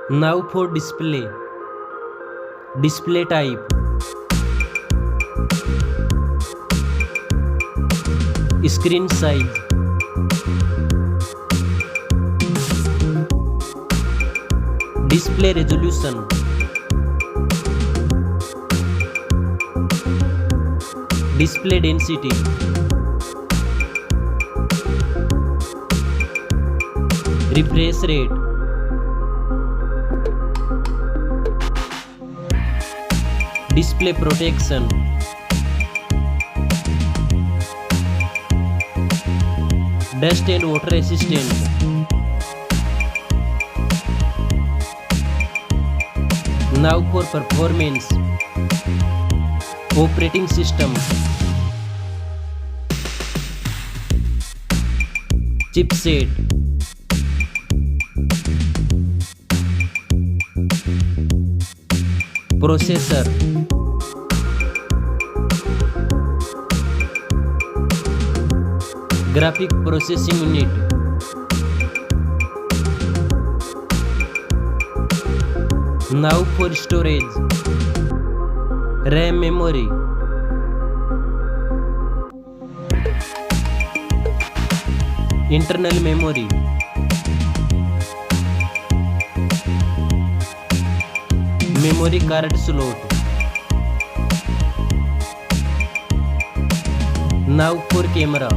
Now for display. Display type. Screen size. Display resolution. Display density. Refresh rate. Display protection. Dust and water resistant. Now for performance. Operating system. Chipset. Processor. Graphic processing unit. Now for storage. RAM memory. Internal memory. Memory card slot. Now for camera.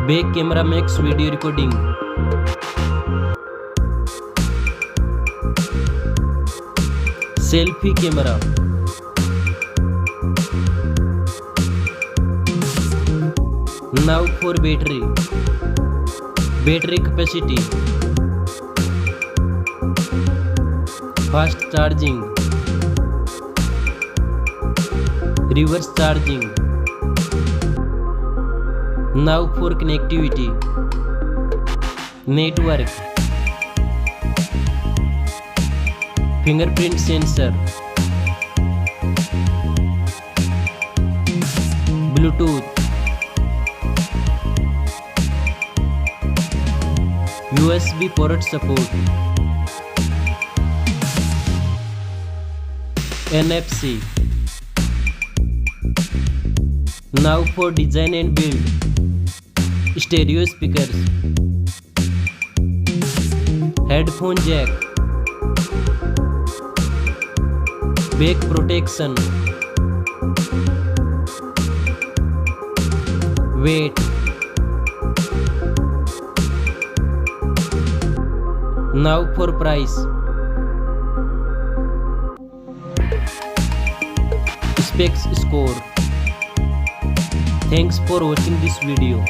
Back camera makes video recording. Selfie camera. Now for battery. Battery capacity. Fast charging. Reverse charging. Now for connectivity. Network. Fingerprint sensor. Bluetooth. USB port support. NFC. Now for design and build. Stereo speakers. Headphone jack. Back protection. Weight. Now for price. Specs score. Thanks for watching this video.